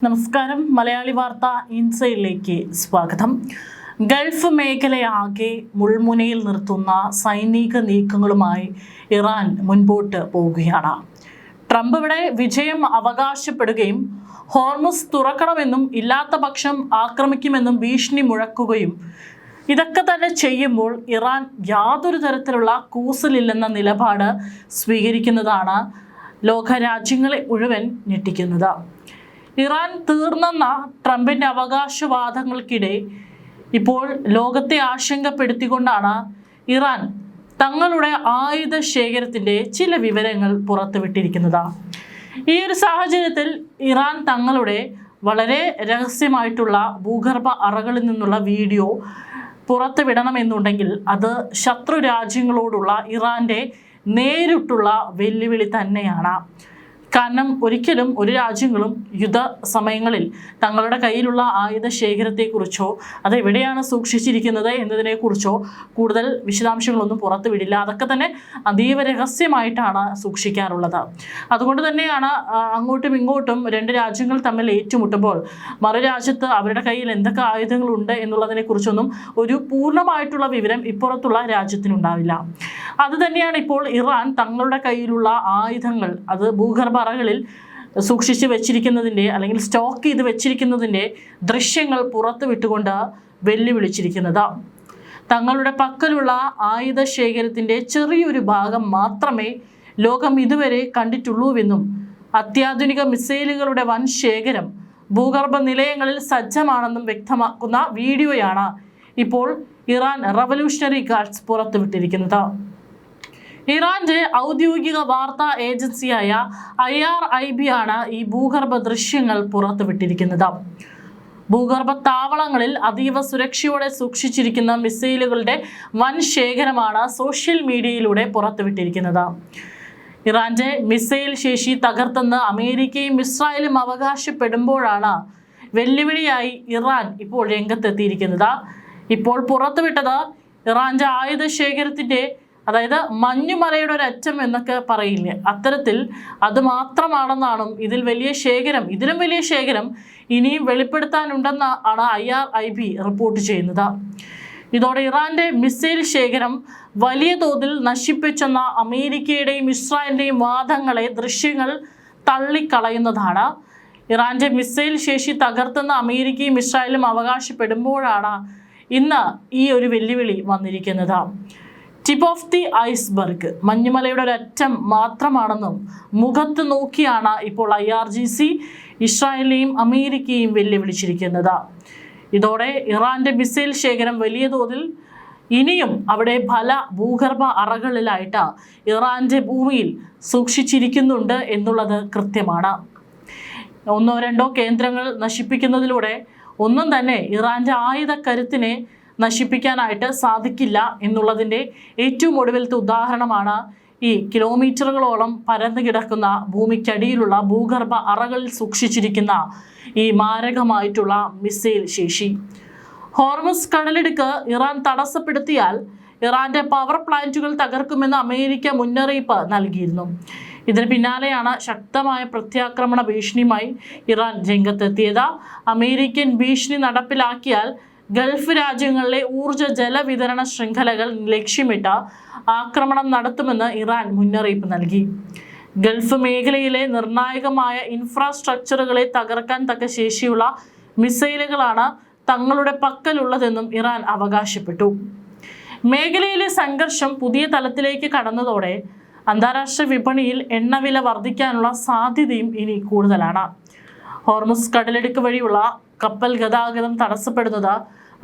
നമസ്കാരം. മലയാളി വാർത്ത ഇൻസൈഡിലേക്ക് സ്വാഗതം. ഗൾഫ് മേഖലയാകെ മുൾമുനയിൽ നിർത്തുന്ന സൈനിക നീക്കങ്ങളുമായി ഇറാൻ മുൻപോട്ട് പോവുകയാണ്. ട്രംപ് ഇവിടെ വിജയം അവകാശപ്പെടുകയും ഹോർമുസ് തുറക്കണമെന്നും ഇല്ലാത്ത പക്ഷം ആക്രമിക്കുമെന്നും ഭീഷണി മുഴക്കുകയും ഇതൊക്കെ തന്നെ ചെയ്യുമ്പോൾ ഇറാൻ യാതൊരു തരത്തിലുള്ള കൂസലില്ലെന്ന നിലപാട് സ്വീകരിക്കുന്നതാണ് ലോകരാജ്യങ്ങളെ മുഴുവൻ ഞെട്ടിക്കുന്നത്. ഇറാൻ തീർന്നെന്ന ട്രംപിൻ്റെ അവകാശവാദങ്ങൾക്കിടെ ഇപ്പോൾ ലോകത്തെ ആശങ്കപ്പെടുത്തിക്കൊണ്ടാണ് ഇറാൻ തങ്ങളുടെ ആയുധ ശേഖരത്തിൻ്റെ ചില വിവരങ്ങൾ പുറത്തുവിട്ടിരിക്കുന്നത്. ഈ ഒരു സാഹചര്യത്തിൽ ഇറാൻ തങ്ങളുടെ വളരെ രഹസ്യമായിട്ടുള്ള ഭൂഗർഭ അറകളിൽ നിന്നുള്ള വീഡിയോ പുറത്തുവിടണമെന്നുണ്ടെങ്കിൽ അത് ശത്രു രാജ്യങ്ങളോടുള്ള ഇറാൻ്റെ നേരിട്ടുള്ള വെല്ലുവിളി തന്നെയാണ്. കാരണം ഒരിക്കലും ഒരു രാജ്യങ്ങളും യുദ്ധ സമയങ്ങളിൽ തങ്ങളുടെ കയ്യിലുള്ള ആയുധ ശേഖരത്തെക്കുറിച്ചോ അതെവിടെയാണ് സൂക്ഷിച്ചിരിക്കുന്നത് എന്നതിനെക്കുറിച്ചോ കൂടുതൽ വിശദാംശങ്ങളൊന്നും പുറത്തുവിടില്ല. അതൊക്കെ തന്നെ അതീവ രഹസ്യമായിട്ടാണ് സൂക്ഷിക്കാറുള്ളത്. അതുകൊണ്ട് തന്നെയാണ് അങ്ങോട്ടും ഇങ്ങോട്ടും രണ്ട് രാജ്യങ്ങൾ തമ്മിൽ ഏറ്റുമുട്ടുമ്പോൾ മറു രാജ്യത്ത് അവരുടെ കയ്യിൽ എന്തൊക്കെ ആയുധങ്ങളുണ്ട് എന്നുള്ളതിനെക്കുറിച്ചൊന്നും ഒരു പൂർണ്ണമായിട്ടുള്ള വിവരം ഇപ്പുറത്തുള്ള രാജ്യത്തിനുണ്ടാവില്ല. അതുതന്നെയാണ് ഇപ്പോൾ ഇറാൻ തങ്ങളുടെ കയ്യിലുള്ള ആയുധങ്ങൾ അത് ഭൂഗർഭ അറകളിൽ സൂക്ഷിച്ച് വെച്ചിരിക്കുന്നതിൻ്റെ അല്ലെങ്കിൽ സ്റ്റോക്ക് ചെയ്ത് വെച്ചിരിക്കുന്നതിൻ്റെ ദൃശ്യങ്ങൾ പുറത്തു വിട്ടുകൊണ്ട് വെല്ലുവിളിച്ചിരിക്കുന്നത്. തങ്ങളുടെ പക്കലുള്ള ആയുധ ശേഖരത്തിൻ്റെ ചെറിയൊരു ഭാഗം മാത്രമേ ലോകം ഇതുവരെ കണ്ടിട്ടുള്ളൂവെന്നും അത്യാധുനിക മിസൈലുകളുടെ വൻ ശേഖരം ഭൂഗർഭ നിലയങ്ങളിൽ സജ്ജമാണെന്നും വ്യക്തമാക്കുന്ന വീഡിയോയാണ് ഇപ്പോൾ ഇറാൻ റവല്യൂഷണറി ഗാർഡ്സ് പുറത്തുവിട്ടിരിക്കുന്നത്. ഇറാന്റെ ഔദ്യോഗിക വാർത്താ ഏജൻസിയായ IRIB ആണ് ഈ ഭൂഗർഭ ദൃശ്യങ്ങൾ പുറത്തുവിട്ടിരിക്കുന്നത്. ഭൂഗർഭ താവളങ്ങളിൽ അതീവ സുരക്ഷയോടെ സൂക്ഷിച്ചിരിക്കുന്ന മിസൈലുകളുടെ വൻ ശേഖരമാണ് സോഷ്യൽ മീഡിയയിലൂടെ പുറത്തുവിട്ടിരിക്കുന്നത്. ഇറാന്റെ മിസൈൽ ശേഷി തകർത്തെന്ന് അമേരിക്കയും ഇസ്രായേലും അവകാശപ്പെടുമ്പോഴാണ് വെല്ലുവിളിയായി ഇറാൻ ഇപ്പോൾ രംഗത്തെത്തിയിരിക്കുന്നത്. ഇപ്പോൾ പുറത്തുവിട്ടത് ഇറാന്റെ ആയുധ ശേഖരത്തിൻ്റെ അതായത് മഞ്ഞുമലയുടെ ഒരു അറ്റം എന്നൊക്കെ പറയില്ലേ, അത്തരത്തിൽ അത് മാത്രമാണെന്നാണ്. ഇതിലും വലിയ ശേഖരം ഇനിയും വെളിപ്പെടുത്താനുണ്ടെന്നാണ് IRIB റിപ്പോർട്ട് ചെയ്യുന്നത്. ഇതോടെ ഇറാന്റെ മിസൈൽ ശേഖരം വലിയ തോതിൽ നശിപ്പിച്ചെന്ന അമേരിക്കയുടെയും ഇസ്രായേലിൻ്റെയും വാദങ്ങളെ ദൃശ്യങ്ങൾ തള്ളിക്കളയുന്നതാണ്. ഇറാന്റെ മിസൈൽ ശേഷി തകർത്തെന്ന് അമേരിക്കയും ഇസ്രായേലും അവകാശപ്പെടുമ്പോഴാണ് ഇന്ന് ഈ ഒരു വെല്ലുവിളി വന്നിരിക്കുന്നത്. ടിപ്പ് ഓഫ് ദി ഐസ്ബർഗ്, മഞ്ഞുമലയുടെ ഒരറ്റം മാത്രമാണെന്നും മുഖത്ത് നോക്കിയാണ് ഇപ്പോൾ IRGC ഇസ്രായേലിനെയും അമേരിക്കയും വെല്ലുവിളിച്ചിരിക്കുന്നത്. ഇതോടെ ഇറാന്റെ മിസൈൽ ശേഖരം വലിയ തോതിൽ ഇനിയും അവിടെ പല ഭൂഗർഭ അറകളിലായിട്ട് ഇറാന്റെ ഭൂമിയിൽ സൂക്ഷിച്ചിരിക്കുന്നുണ്ട് എന്നുള്ളത് കൃത്യമാണ്. ഒന്നോ രണ്ടോ കേന്ദ്രങ്ങൾ നശിപ്പിക്കുന്നതിലൂടെ ഒന്നും തന്നെ ഇറാന്റെ ആയുധ കരുത്തിനെ നശിപ്പിക്കാനായിട്ട് സാധിക്കില്ല എന്നുള്ളതിൻ്റെ ഏറ്റവും ഒടുവിലത്തെ ഉദാഹരണമാണ് ഈ കിലോമീറ്ററുകളോളം പരന്നു കിടക്കുന്ന ഭൂമിക്കടിയിലുള്ള ഭൂഗർഭ അറകളിൽ സൂക്ഷിച്ചിരിക്കുന്ന ഈ മാരകമായിട്ടുള്ള മിസൈൽ ശേഷി. ഹോർമുസ് കടലിടുക്ക് ഇറാൻ തടസ്സപ്പെടുത്തിയാൽ ഇറാന്റെ പവർ പ്ലാന്റുകൾ തകർക്കുമെന്ന് അമേരിക്ക മുന്നറിയിപ്പ് നൽകിയിരുന്നു. ഇതിന് പിന്നാലെയാണ് ശക്തമായ പ്രത്യാക്രമണ ഭീഷണിയുമായി ഇറാൻ രംഗത്തെത്തിയത്. അമേരിക്കൻ ഭീഷണി നടപ്പിലാക്കിയാൽ ഗൾഫ് രാജ്യങ്ങളിലെ ഊർജ്ജ ജലവിതരണ ശൃംഖലകൾ ലക്ഷ്യമിട്ട് ആക്രമണം നടത്തുമെന്ന് ഇറാൻ മുന്നറിയിപ്പ് നൽകി. ഗൾഫ് മേഖലയിലെ നിർണായകമായ ഇൻഫ്രാസ്ട്രക്ചറുകളെ തകർക്കാൻ തക്ക ശേഷിയുള്ള മിസൈലുകളാണ് തങ്ങളുടെ പക്കലുള്ളതെന്നും ഇറാൻ അവകാശപ്പെട്ടു. മേഖലയിലെ സംഘർഷം പുതിയ തലത്തിലേക്ക് കടന്നതോടെ അന്താരാഷ്ട്ര വിപണിയിൽ എണ്ണവില വർദ്ധിക്കാനുള്ള സാധ്യതയും ഇനി കൂടുതലാണ്. ഹോർമുസ് കടലിടുക്ക് വഴിയുള്ള കപ്പൽ ഗതാഗതം തടസ്സപ്പെടുന്നത്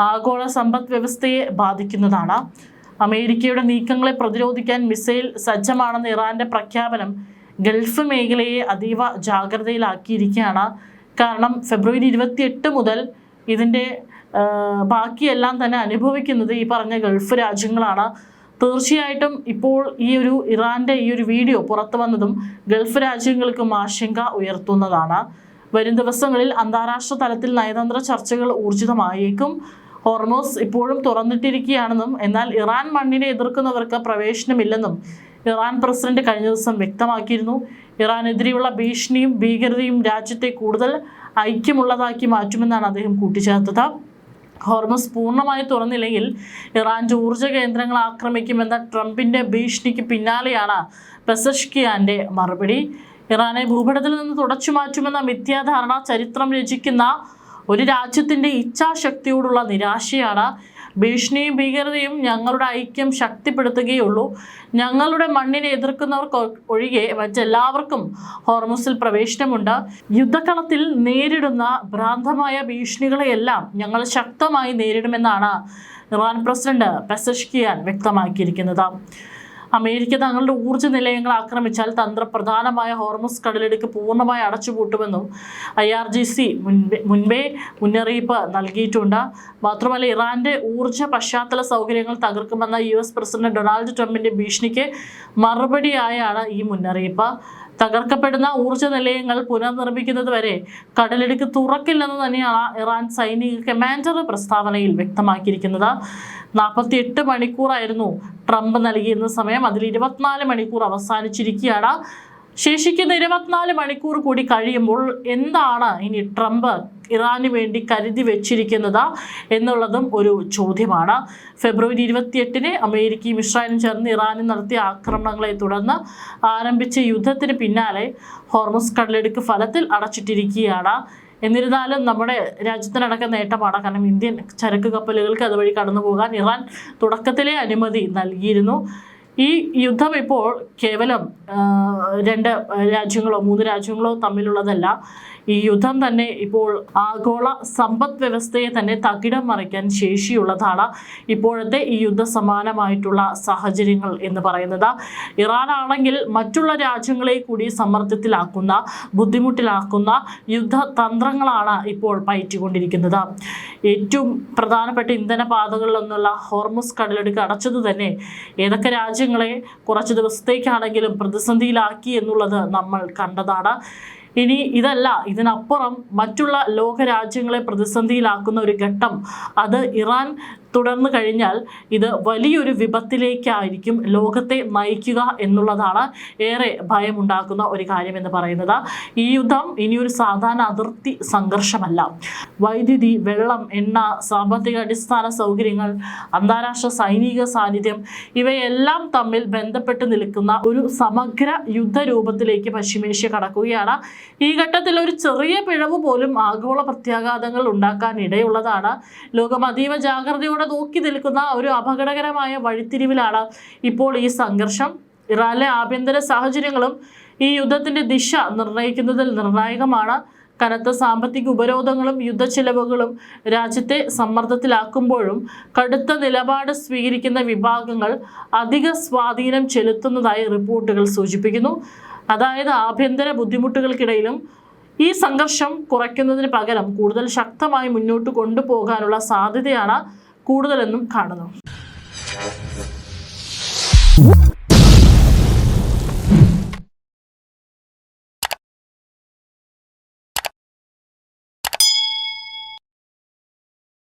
ആഗോള സമ്പദ് വ്യവസ്ഥയെ ബാധിക്കുന്നതാണ്. അമേരിക്കയുടെ നീക്കങ്ങളെ പ്രതിരോധിക്കാൻ മിസൈൽ സജ്ജമാണെന്ന ഇറാന്റെ പ്രഖ്യാപനം ഗൾഫ് മേഖലയെ അതീവ ജാഗ്രതയിലാക്കിയിരിക്കുകയാണ്. കാരണം ഫെബ്രുവരി 28 മുതൽ ഇതിൻ്റെ ബാക്കിയെല്ലാം തന്നെ അനുഭവിക്കുന്നത് ഈ പറഞ്ഞ ഗൾഫ് രാജ്യങ്ങളാണ്. തീർച്ചയായിട്ടും ഇപ്പോൾ ഇറാന്റെ ഈ ഒരു വീഡിയോ പുറത്തു വന്നതും ഗൾഫ് രാജ്യങ്ങൾക്കും ആശങ്ക ഉയർത്തുന്നതാണ്. വരും ദിവസങ്ങളിൽ അന്താരാഷ്ട്ര തലത്തിൽ നയതന്ത്ര ചർച്ചകൾ ഊർജിതമായേക്കും. ഹോർമുസ് ഇപ്പോഴും തുറന്നിട്ടിരിക്കുകയാണെന്നും എന്നാൽ ഇറാൻ മണ്ണിനെ എതിർക്കുന്നവർക്ക് പ്രവേശനമില്ലെന്നും ഇറാൻ പ്രസിഡന്റ് കഴിഞ്ഞ ദിവസം വ്യക്തമാക്കിയിരുന്നു. ഇറാനെതിരെയുള്ള ഭീഷണിയും ഭീകരതയും രാജ്യത്തെ കൂടുതൽ ഐക്യമുള്ളതാക്കി മാറ്റുമെന്നാണ് അദ്ദേഹം കൂട്ടിച്ചേർത്തത്. ഹോർമസ് പൂർണ്ണമായി തുറന്നില്ലെങ്കിൽ ഇറാന്റെ ഊർജ്ജ കേന്ദ്രങ്ങൾ ആക്രമിക്കുമെന്ന ട്രംപിന്റെ ഭീഷണിക്ക് പിന്നാലെയാണ് പെസഷ്കിയാന്റെ മറുപടി. ഇറാനെ ഭൂപടത്തിൽ നിന്ന് തുടച്ചു മാറ്റുമെന്ന മിഥ്യാധാരണ ചരിത്രം രചിക്കുന്ന ഒരു രാജ്യത്തിന്റെ ഇച്ഛാശക്തിയോടുള്ള നിരാശയാണ്. ഭീഷണിയും ഭീകരതയും ഞങ്ങളുടെ ഐക്യം ശക്തിപ്പെടുത്തുകയുള്ളൂ. ഞങ്ങളുടെ മണ്ണിനെ എതിർക്കുന്നവർക്ക് ഒഴികെ മറ്റെല്ലാവർക്കും ഹോർമുസിൽ പ്രവേശനമുണ്ട്. യുദ്ധകളത്തിൽ നേരിടുന്ന ഭ്രാന്തമായ ഭീഷണികളെയെല്ലാം ഞങ്ങൾ ശക്തമായി നേരിടുമെന്നാണ് ഇറാൻ പ്രസിഡന്റ് പെസഷ്കിയാൻ വ്യക്തമാക്കിയിരിക്കുന്നത്. അമേരിക്ക തങ്ങളുടെ ഊർജ്ജ നിലയങ്ങൾ ആക്രമിച്ചാൽ തന്ത്രപ്രധാനമായ ഹോർമുസ് കടലിടുക്ക് പൂർണ്ണമായി അടച്ചുപൂട്ടുമെന്നും IRGC മുൻപേ മുന്നറിയിപ്പ് നൽകിയിട്ടുണ്ട്. മാത്രമല്ല, ഇറാന്റെ ഊർജ്ജ പശ്ചാത്തല സൗകര്യങ്ങൾ തകർക്കുമെന്ന US പ്രസിഡന്റ് ഡൊണാൾഡ് ട്രംപിന്റെ ഭീഷണിക്ക് മറുപടിയായാണ് ഈ മുന്നറിയിപ്പ്. തകർക്കപ്പെടുന്ന ഊർജ്ജ നിലയങ്ങൾ പുനർനിർമ്മിക്കുന്നത് വരെ കടലിടുക്ക് തുറക്കില്ലെന്ന് തന്നെയാണ് ഇറാൻ സൈനിക കമാൻഡർ പ്രസ്താവനയിൽ വ്യക്തമാക്കിയിരിക്കുന്നത്. 48 മണിക്കൂറായിരുന്നു ട്രംപ് നൽകിയിരുന്ന സമയം. അതിൽ 24 മണിക്കൂർ അവസാനിച്ചിരിക്കുകയാണ്. ശേഷിക്കുന്ന 24 മണിക്കൂർ കൂടി കഴിയുമ്പോൾ എന്താണ് ഇനി ട്രംപ് ഇറാന് വേണ്ടി കരുതി വെച്ചിരിക്കുന്നത് എന്നുള്ളതും ഒരു ചോദ്യമാണ്. ഫെബ്രുവരി 28-ന് അമേരിക്കയും ഇസ്രായേലും ചേർന്ന് ഇറാനിൽ നടത്തിയ ആക്രമണങ്ങളെ തുടർന്ന് ആരംഭിച്ച യുദ്ധത്തിന് പിന്നാലെ ഹോർമുസ് കടലിടുക്ക് ഫലത്തിൽ അടച്ചിട്ടിരിക്കുകയാണ്. എന്നിരുന്നാലും നമ്മുടെ രാജ്യത്തിനടക്കം നേട്ടമാണ്. കാരണം ഇന്ത്യൻ ചരക്ക് കപ്പലുകൾക്ക് അതുവഴി കടന്നു പോകാൻ ഇറാൻ തുടക്കത്തിലെ അനുമതി നൽകിയിരുന്നു. ഈ യുദ്ധം ഇപ്പോൾ കേവലം 2 രാജ്യങ്ങളോ 3 രാജ്യങ്ങളോ തമ്മിലുള്ളതല്ല. ഈ യുദ്ധം തന്നെ ഇപ്പോൾ ആഗോള സമ്പദ് വ്യവസ്ഥയെ തന്നെ തകിടം മറിക്കാൻ ശേഷിയുള്ളതാണ്. ഇപ്പോഴത്തെ ഈ യുദ്ധ സമാനമായിട്ടുള്ള സാഹചര്യങ്ങൾ എന്ന് പറയുന്നത് ഇറാനാണെങ്കിൽ മറ്റുള്ള രാജ്യങ്ങളെ കൂടി സമ്മർദ്ദത്തിലാക്കുന്ന, ബുദ്ധിമുട്ടിലാക്കുന്ന യുദ്ധതന്ത്രങ്ങളാണ് ഇപ്പോൾ പയറ്റിക്കൊണ്ടിരിക്കുന്നത്. ഏറ്റവും പ്രധാനപ്പെട്ട ഇന്ധനപാതകളിൽ നിന്നുള്ള ഹോർമുസ് കടലിടുക്ക് അടച്ചത് തന്നെ ഏതൊക്കെ രാജ്യങ്ങളെ കുറച്ച് ദിവസത്തേക്കാണെങ്കിലും പ്രതിസന്ധിയിലാക്കി എന്നുള്ളത് നമ്മൾ കണ്ടതാണ്. ഇനി ഇതല്ല, ഇതിനപ്പുറം മറ്റുള്ള ലോക രാജ്യങ്ങളെ പ്രതിസന്ധിയിലാക്കുന്ന ഒരു ഘട്ടം അത് ഇറാൻ തുടർന്നു കഴിഞ്ഞാൽ ഇത് വലിയൊരു വിപത്തിലേക്കായിരിക്കും ലോകത്തെ നയിക്കുക എന്നുള്ളതാണ് ഏറെ ഭയമുണ്ടാക്കുന്ന ഒരു കാര്യമെന്ന് പറയുന്നത്. ഈ യുദ്ധം ഇനിയൊരു സാധാരണ അതിർത്തി സംഘർഷമല്ല. വൈദ്യുതി, വെള്ളം, എണ്ണ, സാമ്പത്തിക അടിസ്ഥാന സൗകര്യങ്ങൾ, അന്താരാഷ്ട്ര സൈനിക സാന്നിധ്യം ഇവയെല്ലാം തമ്മിൽ ബന്ധപ്പെട്ട് നിൽക്കുന്ന ഒരു സമഗ്ര യുദ്ധരൂപത്തിലേക്ക് പശ്ചിമേഷ്യ കടക്കുകയാണ്. ഈ ഘട്ടത്തിൽ ഒരു ചെറിയ പിഴവ് പോലും ആഗോള പ്രത്യാഘാതങ്ങൾ ഉണ്ടാക്കാൻ ഇടയുള്ളതാണ്. ലോകം അതീവ ജാഗ്രതയോടെ നോക്കി നിൽക്കുന്ന ഒരു അപകടകരമായ വഴിത്തിരിവിലാണ് ഇപ്പോൾ ഈ സംഘർഷം. ഇറാനിലെ ആഭ്യന്തര സാഹചര്യങ്ങളും ഈ യുദ്ധത്തിന്റെ ദിശ നിർണ്ണയിക്കുന്നതിൽ നിർണായകമാണ്. കനത്ത സാമ്പത്തിക ഉപരോധങ്ങളും യുദ്ധച്ചെലവുകളും രാജ്യത്തെ സമ്മർദ്ദത്തിലാക്കുമ്പോഴും കടുത്ത നിലപാട് സ്വീകരിക്കുന്ന വിഭാഗങ്ങൾ അധിക സ്വാധീനം ചെലുത്തുന്നതായി റിപ്പോർട്ടുകൾ സൂചിപ്പിക്കുന്നു. അതായത് ആഭ്യന്തര ബുദ്ധിമുട്ടുകൾക്കിടയിലും ഈ സംഘർഷം കുറയ്ക്കുന്നതിന് പകരം കൂടുതൽ ശക്തമായി മുന്നോട്ട് കൊണ്ടുപോകാനുള്ള സാധ്യതയാണ് കൂടുതലെന്നും കാണുന്നു.